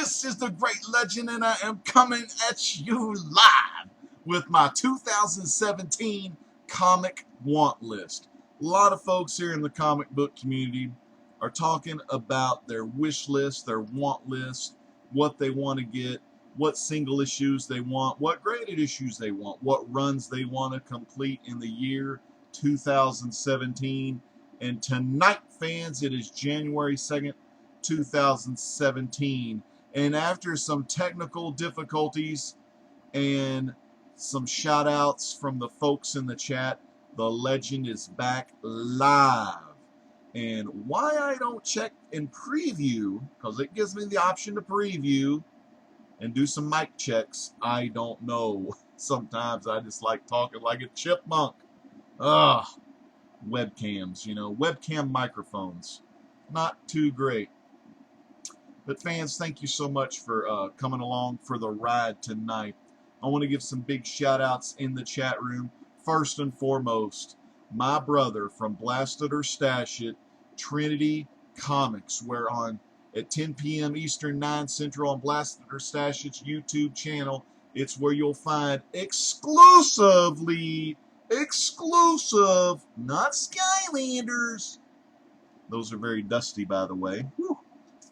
This is the Great Legend, and I am coming at you live with my 2017 comic want list. A lot of folks here in the comic book community are talking about their wish list, their want list, what they want to get, what single issues they want, what graded issues they want, what runs they want to complete in the year 2017. And tonight, fans, it is January 2nd, 2017. And after some technical difficulties and some shout outs from the folks in the chat, the legend is back live. And why I don't check and preview, because it gives me the option to preview and do some mic checks, I don't know. Sometimes I just like talking like a chipmunk. Ugh. Webcams, webcam microphones. Not too great. But fans, thank you so much for coming along for the ride tonight. I want to give some big shout outs in the chat room. First and foremost, my brother from Blast It or Stash It, Trinity Comics, where at 10 p.m. Eastern, 9 Central on Blast It or Stash It's YouTube channel, it's where you'll find exclusive, not Skylanders. Those are very dusty, by the way. Whew.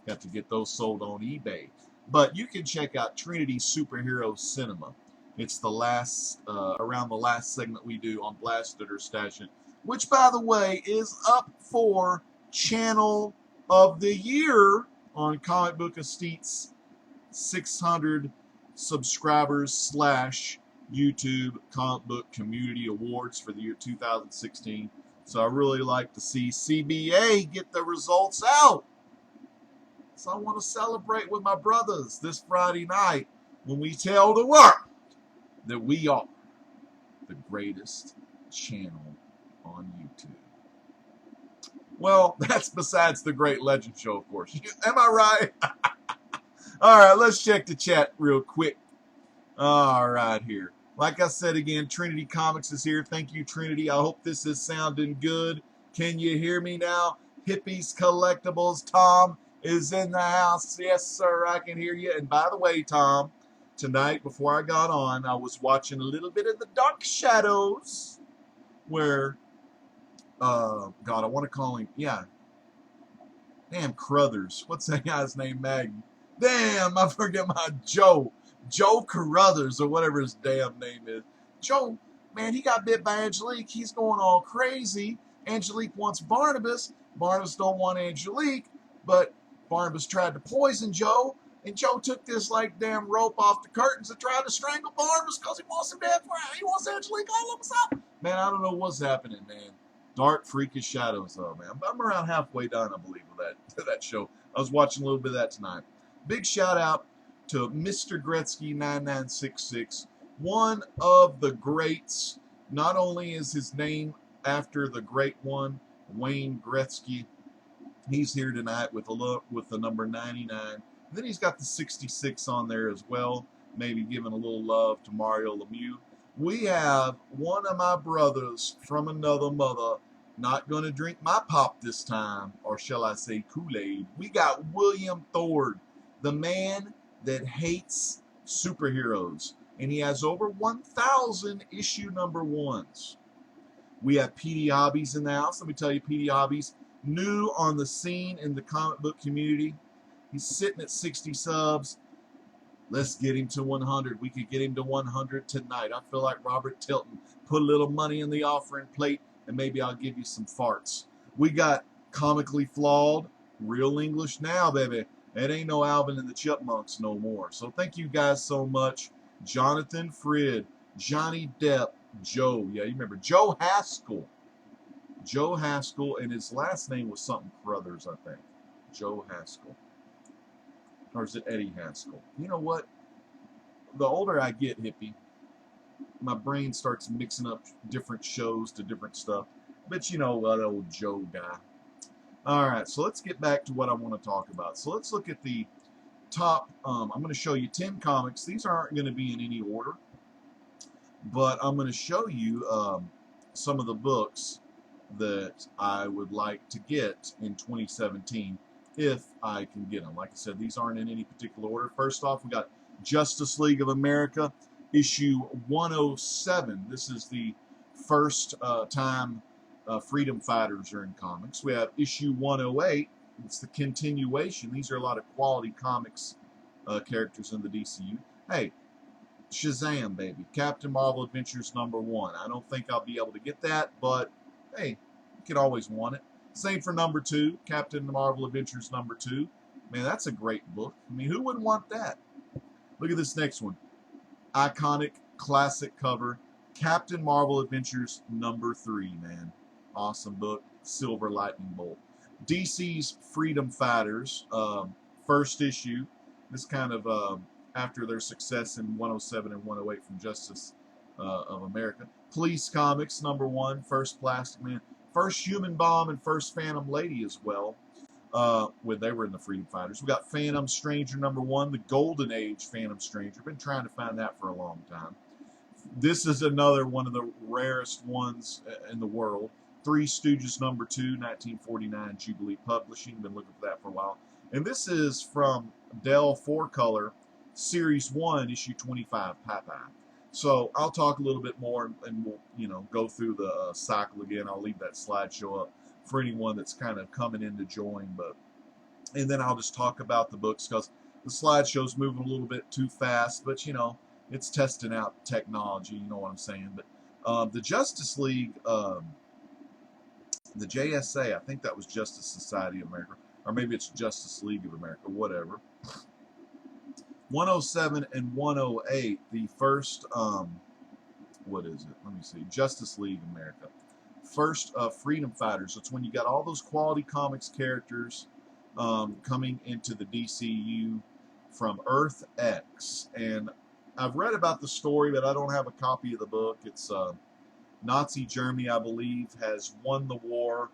Got to get those sold on eBay. But you can check out Trinity Superhero Cinema. It's the last, around the last segment we do on Blast It or Stash It, which, by the way, is up for Channel of the Year on Comic Book Estate's 600 subscribers / YouTube Comic Book Community Awards for the year 2016. So I really like to see CBA get the results out. So I want to celebrate with my brothers this Friday night when we tell the world that we are the greatest channel on YouTube. Well, that's besides the Great Legend Show, of course. Am I right? All right, let's check the chat real quick. All right, here. Like I said again, Trinity Comics is here. Thank you, Trinity. I hope this is sounding good. Can you hear me now? Hippies Collectibles, Tom is in the house. Yes, sir, I can hear you. And by the way, Tom, tonight before I got on, I was watching a little bit of the Dark Shadows where, God, I want to call him, damn Crothers. What's that guy's name, Maggie? Damn, I forget my Joe Carruthers or whatever his damn name is. Joe, man, he got bit by Angelique. He's going all crazy. Angelique wants Barnabas. Barnabas don't want Angelique, but Barnabas tried to poison Joe, and Joe took this damn rope off the curtains and tried to strangle Barnabas because he wants him dead. He wants Angelique all of us up. Man, I don't know what's happening, man. Dark Freakish Shadows, though, man. I'm around halfway done, I believe, with that show. I was watching a little bit of that tonight. Big shout out to Mr. Gretzky 9966, one of the greats. Not only is his name after the great one, Wayne Gretzky, he's here tonight with the number 99. And then he's got the 66 on there as well, maybe giving a little love to Mario Lemieux. We have one of my brothers from another mother, not going to drink my pop this time, or shall I say Kool-Aid. We got William Thord, the man that hates superheroes, and he has over 1,000 issue number ones. We have PD Hobbies in the house. Let me tell you, PD Hobbies, new on the scene in the comic book community. He's sitting at 60 subs. Let's get him to 100. We could get him to 100 tonight. I feel like Robert Tilton. Put a little money in the offering plate, and maybe I'll give you some farts. We got Comically Flawed, Real English Now, baby. It ain't no Alvin and the Chipmunks no more. So thank you guys so much. Jonathan Frid, Johnny Depp, Joe. Yeah, you remember Joe Haskell. Joe Haskell, and his last name was something Crothers, I think. Joe Haskell. Or is it Eddie Haskell? You know what? The older I get, hippie, my brain starts mixing up different shows to different stuff. But you know that old Joe guy. All right, so let's get back to what I want to talk about. So let's look at the top. I'm going to show you 10 comics. These aren't going to be in any order, but I'm going to show you some of the books that I would like to get in 2017. if I can get them. Like I said, these aren't in any particular order. First off, we got Justice League of America, issue 107. This is the first time freedom fighters are in comics. We have issue 108. It's the continuation. These are a lot of quality comics characters in the DCU. Hey, Shazam, baby. Captain Marvel Adventures #1. I don't think I'll be able to get that, but hey, you can always want it. Same for #2, Captain Marvel Adventures #2. Man, that's a great book. I mean, who wouldn't want that? Look at this next one. Iconic, classic cover. Captain Marvel Adventures #3, man. Awesome book. Silver Lightning Bolt. DC's Freedom Fighters, first issue. This kind of after their success in 107 and 108 from Justice of America. Police Comics #1, first Plastic Man, first Human Bomb, and first Phantom Lady as well. When they were in the Freedom Fighters. We got Phantom Stranger #1, the Golden Age Phantom Stranger. Been trying to find that for a long time. This is another one of the rarest ones in the world. Three Stooges #2, 1949, Jubilee Publishing. Been looking for that for a while. And this is from Dell 4-Color, Series 1, Issue 25, Popeye. So I'll talk a little bit more, and we'll go through the cycle again. I'll leave that slideshow up for anyone that's kind of coming in to join. And then I'll just talk about the books because the slideshow's moving a little bit too fast. But it's testing out technology. You know what I'm saying? But the Justice League, the JSA, I think that was Justice Society of America, or maybe it's Justice League of America, whatever. 107 and 108, the first, what is it? Let me see. Justice League America. First Freedom Fighters. It's when you got all those quality comics characters coming into the DCU from Earth X. And I've read about the story, but I don't have a copy of the book. It's Nazi Germany, I believe, has won the war.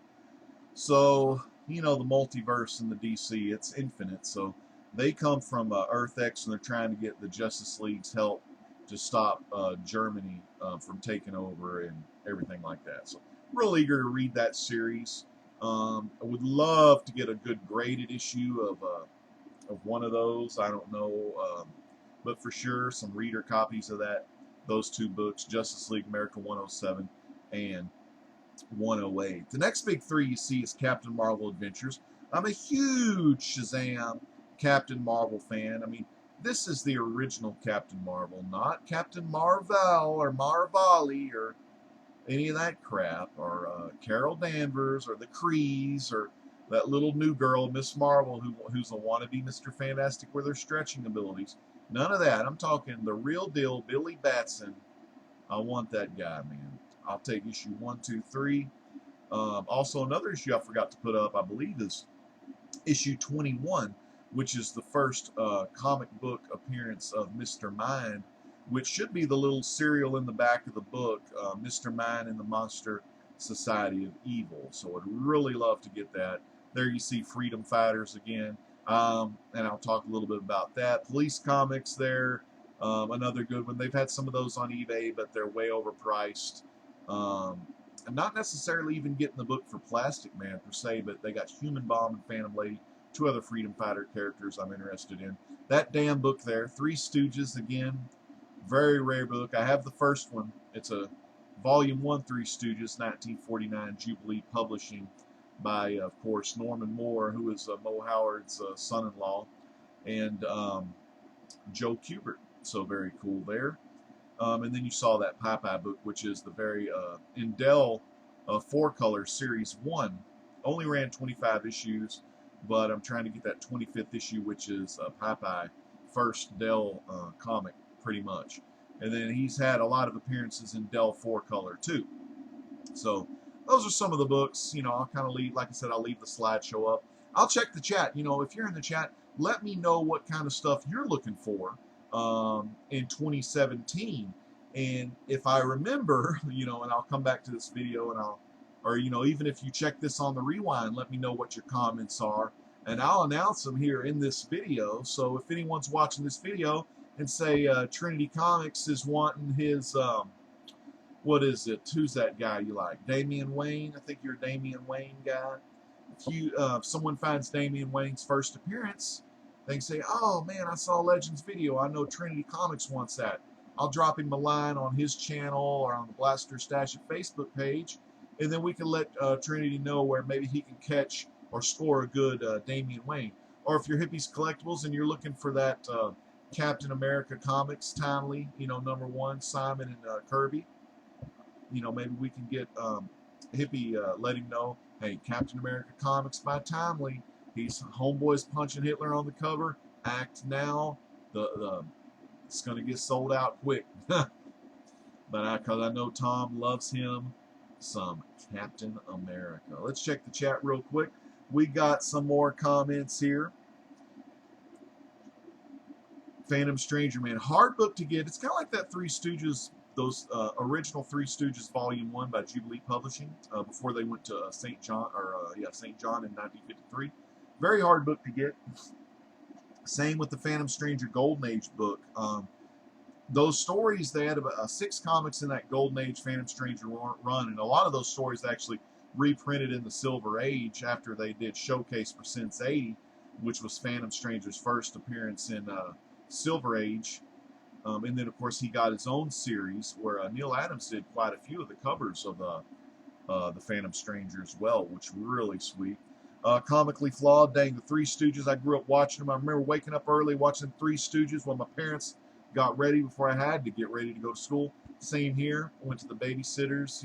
So, the multiverse in the DC, it's infinite. So they come from Earth X, and they're trying to get the Justice League's help to stop Germany from taking over and everything like that. So real eager to read that series. I would love to get a good graded issue of one of those. I don't know, but for sure some reader copies of those two books, Justice League America 107 and 108. The next big three you see is Captain Marvel Adventures. I'm a huge Shazam Captain Marvel fan. I mean, this is the original Captain Marvel, not Captain Marvel or Marvali or any of that crap, or Carol Danvers or the Krees or that little new girl, Miss Marvel, who's a wannabe Mr. Fantastic with her stretching abilities. None of that. I'm talking the real deal, Billy Batson. I want that guy, man. I'll take issue 1, 2, 3. Also, another issue I forgot to put up, I believe, is issue 21, which is the first comic book appearance of Mr. Mind, which should be the little serial in the back of the book, Mr. Mind and the Monster Society of Evil. So I'd really love to get that. There you see Freedom Fighters again, and I'll talk a little bit about that. Police Comics there, another good one. They've had some of those on eBay, but they're way overpriced. I'm not necessarily even getting the book for Plastic Man per se, but they got Human Bomb and Phantom Lady, two other Freedom Fighter characters I'm interested in. That damn book there, Three Stooges again, very rare book. I have the first one. It's a Volume 1, Three Stooges, 1949, Jubilee Publishing, by, of course, Norman Moore, who is Mo Howard's son-in-law, and Joe Kubert. So very cool there. And then you saw that Popeye book, which is the very Indel 4-Color Series 1. Only ran 25 issues, but I'm trying to get that 25th issue, which is Popeye, first Dell comic, pretty much. And then he's had a lot of appearances in Dell 4-Color, too. So those are some of the books. I'll kind of leave, like I said, I'll leave the slideshow up. I'll check the chat. If you're in the chat, let me know what kind of stuff you're looking for in 2017. And if I remember, and I'll come back to this video and even if you check this on the rewind, let me know what your comments are, and I'll announce them here in this video. So if anyone's watching this video and say Trinity Comics is wanting his, what is it? Who's that guy you like? Damian Wayne? I think you're a Damian Wayne guy. if someone finds Damian Wayne's first appearance, they can say, "Oh man, I saw Legends video. I know Trinity Comics wants that." I'll drop him a line on his channel or on the Blaster Stash at Facebook page, and then we can let Trinity know where maybe he can catch or score a good Damian Wayne. Or if you're Hippies Collectibles and you're looking for that Captain America Comics timely, #1, Simon and Kirby, maybe we can get Hippie, let him know, hey, Captain America Comics by Timely. He's homeboys punching Hitler on the cover. Act now. It's gonna get sold out quick. But because I know Tom loves him some Captain America. Let's check the chat real quick. We got some more comments here. Phantom Stranger, man, hard book to get. It's kind of like that Three Stooges, those original Three Stooges Volume 1 by Jubilee Publishing, before they went to St. John, St. John in 1953. Very hard book to get. Same with the Phantom Stranger Golden Age book. Those stories, they had about 6 comics in that Golden Age Phantom Stranger run, and a lot of those stories actually reprinted in the Silver Age after they did Showcase for Sense 80, which was Phantom Stranger's first appearance in Silver Age. And then, of course, he got his own series where Neil Adams did quite a few of the covers of the Phantom Stranger as well, which were really sweet. Comically Flawed, dang, the Three Stooges, I grew up watching them. I remember waking up early watching Three Stooges when my parents got ready before I had to get ready to go to school. Same here. Went to the babysitters,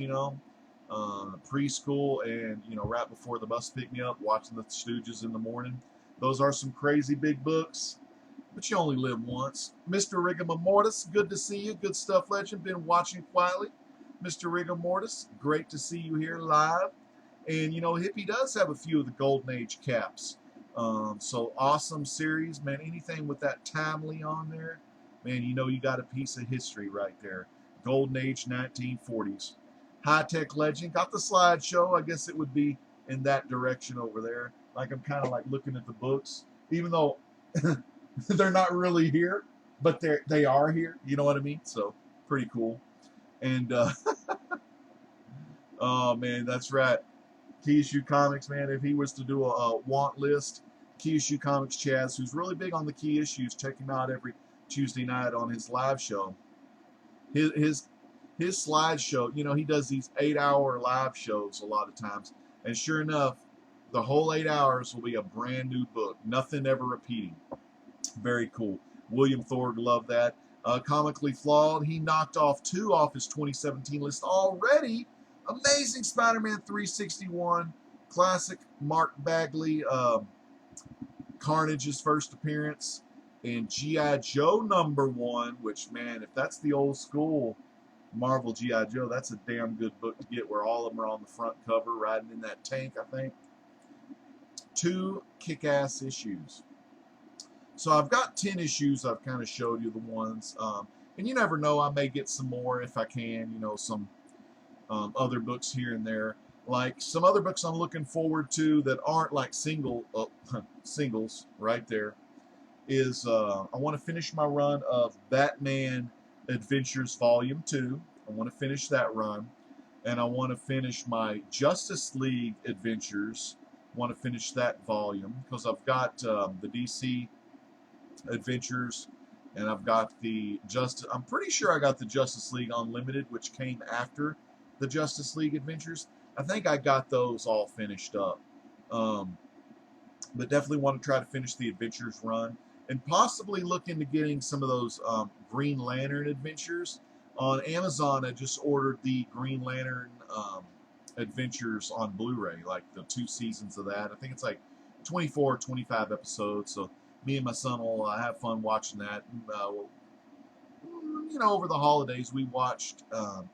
preschool, and, right before the bus picked me up, watching the Stooges in the morning. Those are some crazy big books, but you only live once. Mr. Rigor Mortis, good to see you. Good stuff, Legend. Been watching quietly. Mr. Rigor Mortis, great to see you here live. And, Hippie does have a few of the Golden Age caps. So awesome series, man. Anything with that timely on there, man, you got a piece of history right there. Golden Age 1940s. High Tech Legend. Got the slideshow. I guess it would be in that direction over there. Like I'm kind of like looking at the books, even though they're not really here, but they are here. You know what I mean? So pretty cool. And oh man, that's right. Key Comics, man. If he was to do a want list, Key Comics Chaz, who's really big on the key issues, check him out every Tuesday night on his live show. His slideshow, he does these 8-hour live shows a lot of times, and sure enough, the whole 8 hours will be a brand new book, nothing ever repeating. Very cool. William Thorg loved that. Comically Flawed, he knocked off 2 off his 2017 list already. Amazing Spider-Man 361, classic Mark Bagley, Carnage's first appearance, and G.I. Joe #1, which, man, if that's the old school Marvel G.I. Joe, that's a damn good book to get, where all of them are on the front cover riding in that tank, I think. 2 kick-ass issues. So I've got 10 issues. I've kind of showed you the ones. And you never know, I may get some more if I can, some other books here and there. Like some other books I'm looking forward to that aren't like singles right there is I want to finish my run of Batman Adventures Volume 2. I want to finish that run. And I want to finish my Justice League Adventures. I want to finish that volume because I've got the DC Adventures, and I've got I'm pretty sure I got the Justice League Unlimited, which came after the Justice League Adventures. I think I got those all finished up. But definitely want to try to finish the Adventures run, and possibly look into getting some of those Green Lantern Adventures. On Amazon, I just ordered the Green Lantern Adventures on Blu-ray, like the 2 seasons of that. I think it's like 24 or 25 episodes, so me and my son will have fun watching that. Over the holidays, we watched,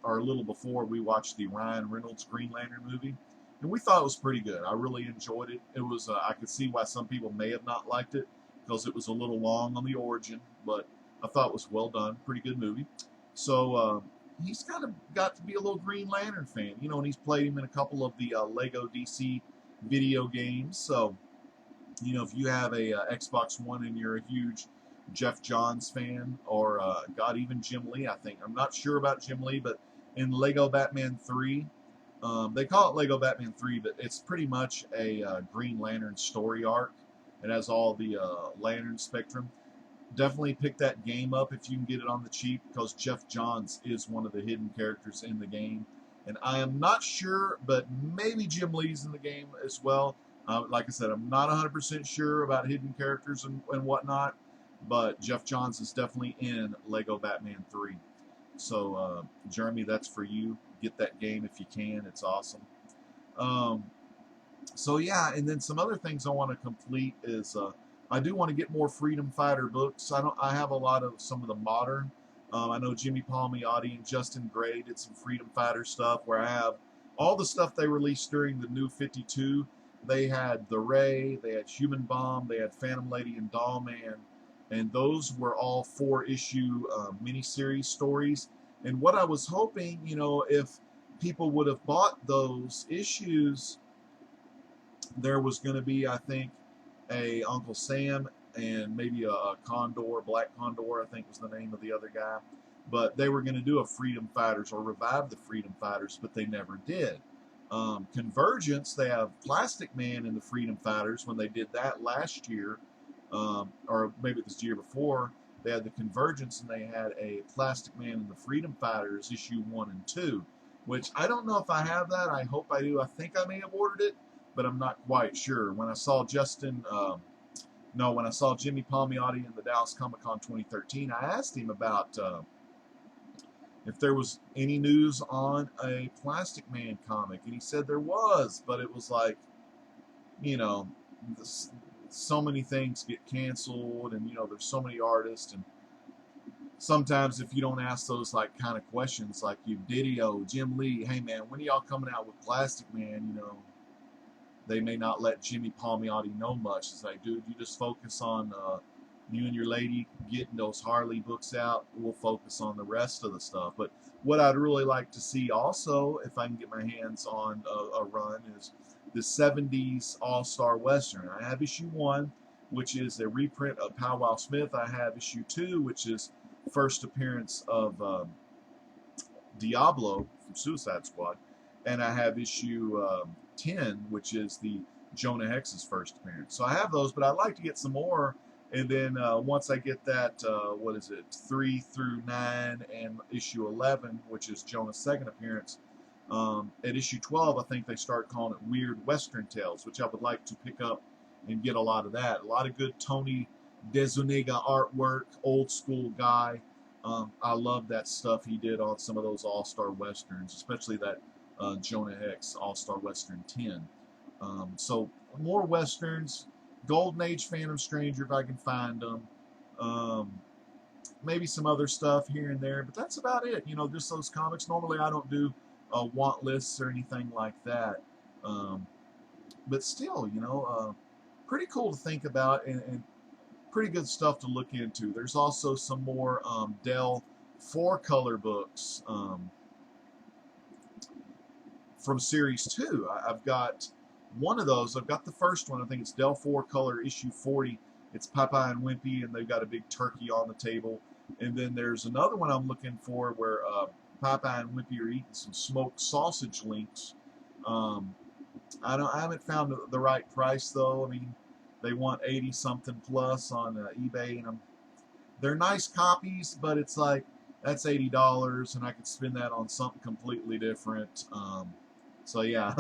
or a little before, we watched the Ryan Reynolds Green Lantern movie, and we thought it was pretty good. I really enjoyed it. It was, I could see why some people may have not liked it, because it was a little long on the origin, but I thought it was well done. Pretty good movie. So he's kind of got to be a little Green Lantern fan, and he's played him in a couple of the Lego DC video games. So, if you have a Xbox One and you're a huge Jeff Johns fan, or God, even Jim Lee, I think. I'm not sure about Jim Lee, but in Lego Batman 3, They call it Lego Batman 3, but it's pretty much a Green Lantern story arc. It has all the Lantern spectrum. Definitely pick that game up if you can get it on the cheap, because Jeff Johns is one of the hidden characters in the game. And I am not sure, but maybe Jim Lee's in the game as well. Like I said, I'm not 100% sure about hidden characters and whatnot, but Jeff Johns is definitely in Lego Batman 3. So, Jeremy, that's for you. Get that game if you can. It's awesome. Um, so yeah, and then some other things I want to complete is I do want to get more Freedom Fighter books. I have a lot of some of the modern. I know Jimmy Palmiotti and Justin Gray did some Freedom Fighter stuff where I have all the stuff they released during the New 52. They had the Ray, they had Human Bomb, they had Phantom Lady and Doll Man, and those were all 4-issue miniseries stories. And what I was hoping, if people would have bought those issues, there was going to be, I think, a Uncle Sam and maybe a Condor, Black Condor, I think was the name of the other guy. But they were going to do a Freedom Fighters or revive the Freedom Fighters, but they never did. Convergence, they have Plastic Man in the Freedom Fighters when they did that last year, or maybe it was the year before. They had the Convergence and they had a Plastic Man in the Freedom Fighters issue 1 and 2, which I don't know if I have that. I hope I do. I think I may have ordered it, but I'm not quite sure. When I saw when I saw Jimmy Palmiotti in the Dallas Comic Con 2013, I asked him about if there was any news on a Plastic Man comic, and he said there was, but it was like, you know, so many things get canceled, and there's so many artists, and sometimes if you don't ask those like kind of questions, like you Didio, Jim Lee, hey man, when are y'all coming out with Plastic Man? They may not let Jimmy Palmiotti know much. It's like, dude, you just focus on you and your lady getting those Harley books out. We'll focus on the rest of the stuff. But what I'd really like to see also, if I can get my hands on a run, is the 70s All-Star Western. I have issue 1, which is a reprint of Powwow Smith. I have issue 2, which is first appearance of Diablo from Suicide Squad. And I have issue 10, which is the Jonah Hex's first appearance. So I have those, but I'd like to get some more. And then once I get that, 3 through 9 and issue 11, which is Jonah's second appearance, at issue 12, I think they start calling it Weird Western Tales, which I would like to pick up and get a lot of that. A lot of good Tony DeZuniga artwork, old school guy. I love that stuff he did on some of those All-Star Westerns, especially that Jonah Hex All-Star Western 10. So more Westerns, Golden Age Phantom Stranger if I can find them. Maybe some other stuff here and there, but that's about it. Just those comics. Normally I don't do want lists or anything like that. But still, pretty cool to think about and pretty good stuff to look into. There's also some more Dell 4-color books from Series 2. I've got one of those. I've got the first one. I think it's Dell 4-color issue 40. It's Popeye and Wimpy, and they've got a big turkey on the table. And then there's another one I'm looking for where Popeye and Wimpy are eating some smoked sausage links. I haven't found the right price though. I mean, they want 80 something plus on eBay, and they're nice copies, but it's like that's $80, and I could spend that on something completely different. So yeah,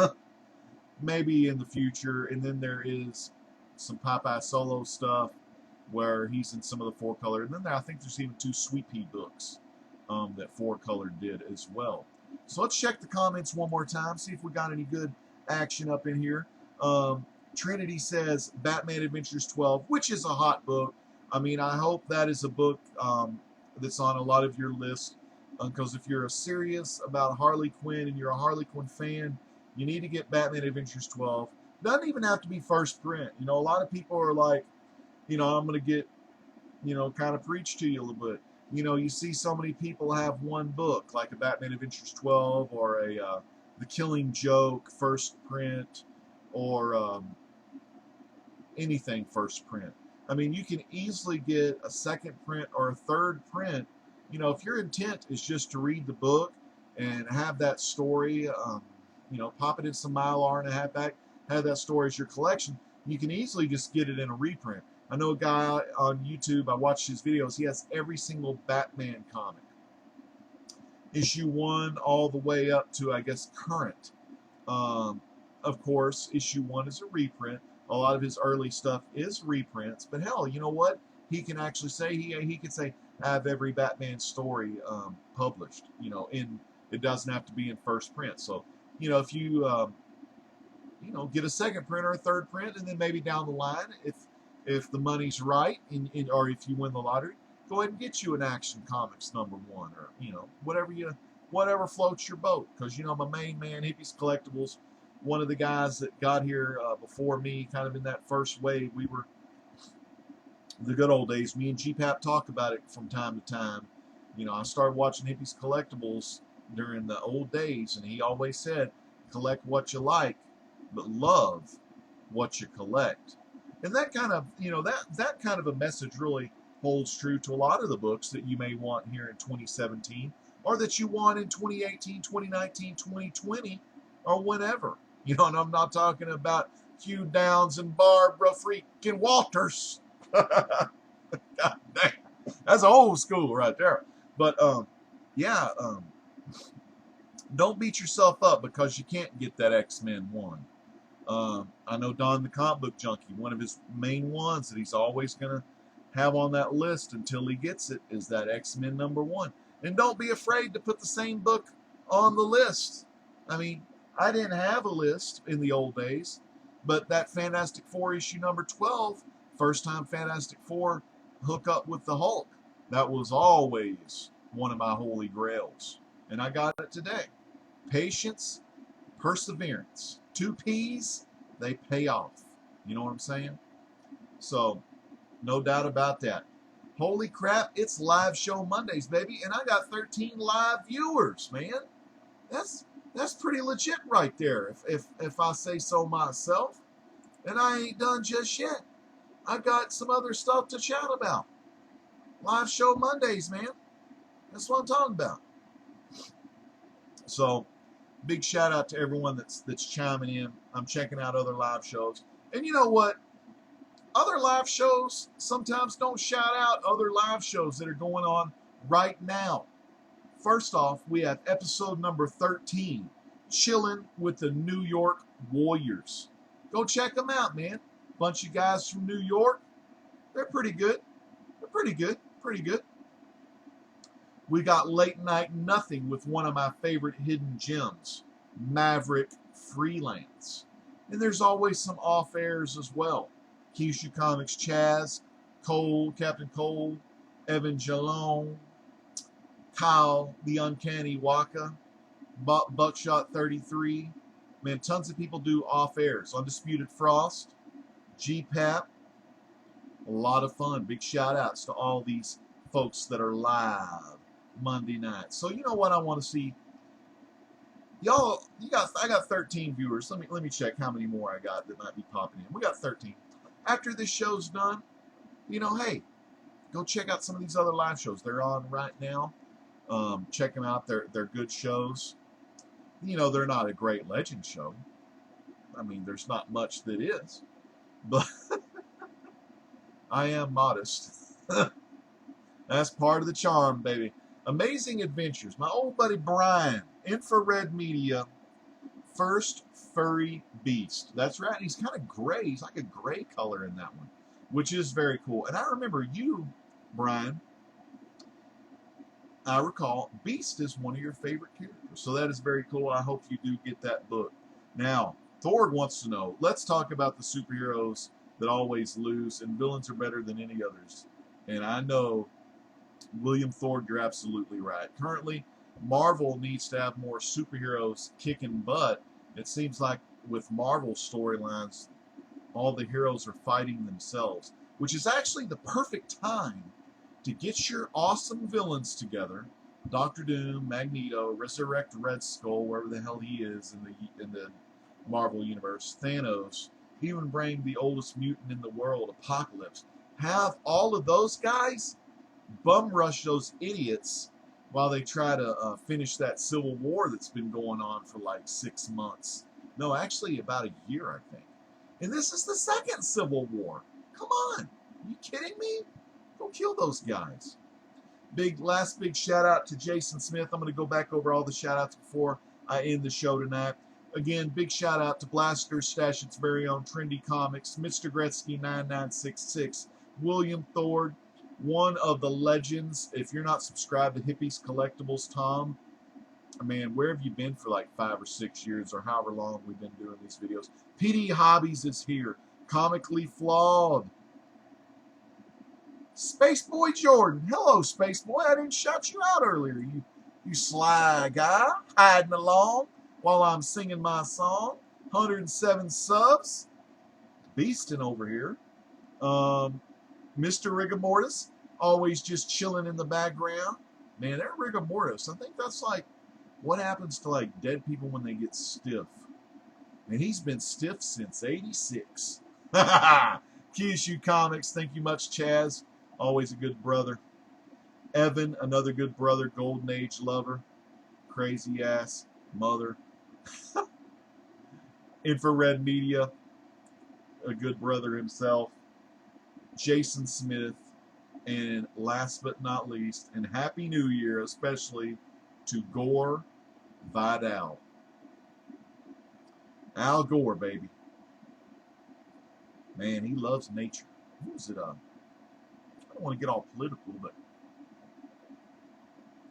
maybe in the future. And then there is some Popeye solo stuff where he's in some of the 4-color, and then I think there's even 2 Sweet Pea books that 4-color did as well. So let's check the comments one more time, see if we got any good action up in here. Trinity says Batman Adventures 12, which is a hot book. I mean, I hope that is a book that's on a lot of your lists, because if you're serious about Harley Quinn and you're a Harley Quinn fan, you need to get Batman Adventures 12. Doesn't even have to be first print. A lot of people are like, I'm going to get, kind of preach to you a little bit. You see so many people have one book, like a Batman Adventures 12 or a The Killing Joke first print, or anything first print. I mean, you can easily get a second print or a third print. If your intent is just to read the book and have that story, pop it in some Mylar and a half back, have that store as your collection. You can easily just get it in a reprint. I know a guy on YouTube, I watched his videos, he has every single Batman comic. Issue 1 all the way up to, I guess, current. Of course, issue 1 is a reprint. A lot of his early stuff is reprints, but hell, you know what? He can actually say, he can say, I have every Batman story published, and it doesn't have to be in first print. So, if you, get a second print or a third print, and then maybe down the line, if the money's right, or if you win the lottery, go ahead and get you an Action Comics #1, or whatever floats your boat. Because my main man, Hippies Collectibles, one of the guys that got here before me, kind of in that first wave. We were the good old days. Me and GPAP talk about it from time to time. I started watching Hippies Collectibles during the old days, and he always said, collect what you like, but love what you collect. And that kind of, that kind of a message really holds true to a lot of the books that you may want here in 2017, or that you want in 2018, 2019, 2020, or whenever. And I'm not talking about Hugh Downs and Barbara freaking Walters. God dang, that's old school right there. But don't beat yourself up because you can't get that X-Men 1. I know Don the Comic Book Junkie, one of his main ones that he's always going to have on that list until he gets it is that X-Men #1. And don't be afraid to put the same book on the list. I mean, I didn't have a list in the old days, but that Fantastic Four issue #12, first time Fantastic Four hook up with the Hulk, that was always one of my holy grails. And I got it today. Patience, perseverance. 2 P's, they pay off. You know what I'm saying? So, no doubt about that. Holy crap, it's live show Mondays, baby, and I got 13 live viewers, man. That's pretty legit right there, if I say so myself. And I ain't done just yet. I got some other stuff to chat about. Live show Mondays, man. That's what I'm talking about. So, big shout out to everyone that's chiming in. I'm checking out other live shows. And you know what? Other live shows sometimes don't shout out other live shows that are going on right now. First off, we have episode number 13, Chilling with the New York Warriors. Go check them out, man. Bunch of guys from New York. They're pretty good. They're pretty good. Pretty good. We got Late Night Nothing with one of my favorite hidden gems, Maverick Freelance. And there's always some off airs as well. Kyushu Comics Chaz, Cole, Captain Cole, Evan Jalone, Kyle, the Uncanny Waka, Buckshot 33. Man, tons of people do off airs. Undisputed Frost, GPAP. A lot of fun. Big shout outs to all these folks that are live Monday night. So you know what I want to see? Y'all, I got 13 viewers. Let me check how many more I got that might be popping in. We got 13. After this show's done, hey, go check out some of these other live shows. They're on right now. Check them out. They're good shows. They're not a great legend show. I mean, there's not much that is. But I am modest. That's part of the charm, baby. Amazing Adventures. My old buddy Brian, Infrared Media, First Furry Beast. That's right. He's kind of gray. He's like a gray color in that one, which is very cool. And I remember you, Brian, I recall Beast is one of your favorite characters. So that is very cool. I hope you do get that book. Now, Thor wants to know, let's talk about the superheroes that always lose, and villains are better than any others. And I know, William Thorne, you're absolutely right. Currently, Marvel needs to have more superheroes kicking butt. It seems like with Marvel storylines, all the heroes are fighting themselves, which is actually the perfect time to get your awesome villains together. Doctor Doom, Magneto, resurrect Red Skull, wherever the hell he is in the Marvel universe, Thanos, even bring the oldest mutant in the world, Apocalypse. Have all of those guys bum rush those idiots while they try to finish that civil war that's been going on for like 6 months. No, actually about a year, I think. And this is the second civil war. Come on. Are you kidding me? Go kill those guys. Last big shout out to Jason Smith. I'm going to go back over all the shout outs before I end the show tonight. Again, big shout out to Blaster Stash, its very own Trendy Comics, Mr. Gretzky 9966, William Thord, one of the legends. If you're not subscribed to Hippies Collectibles, Tom, man, where have you been for like 5 or 6 years or however long we've been doing these videos? PD Hobbies is here. Comically Flawed. Space Boy Jordan. Hello, Space Boy. I didn't shout you out earlier. You sly guy hiding along while I'm singing my song. 107 subs. Beastin' over here. Mr. Rigamortis, always just chilling in the background. Man, that Rigamortis, I think that's like what happens to like dead people when they get stiff. And he's been stiff since 86. Kyushu Comics, thank you much, Chaz. Always a good brother. Evan, another good brother, Golden Age lover. Crazy ass mother. Infrared Media, a good brother himself. Jason Smith, and last but not least, and Happy New Year, especially to Gore Vidal. Al Gore, baby. Man, he loves nature. Who is it? I don't want to get all political, but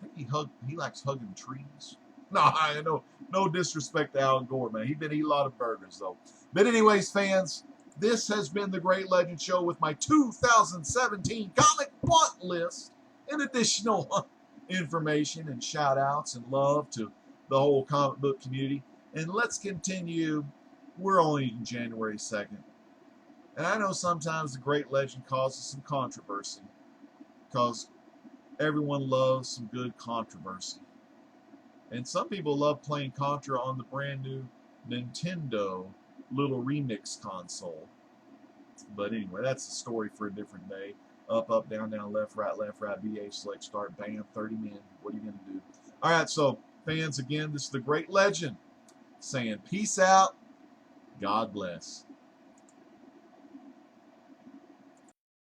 I think he likes hugging trees. No disrespect to Al Gore, man. He did eat a lot of burgers, though. But anyways, fans, this has been the Great Legend Show with my 2017 comic want list and additional information and shout-outs and love to the whole comic book community. And let's continue. We're only in January 2nd. And I know sometimes the Great Legend causes some controversy because everyone loves some good controversy. And some people love playing Contra on the brand new Nintendo little remix console. But anyway, that's a story for a different day. Up, up, down, down, left, right, BA, select, start, bam, 30 men. What are you going to do? All right, so fans, again, this is the Great Legend saying peace out. God bless.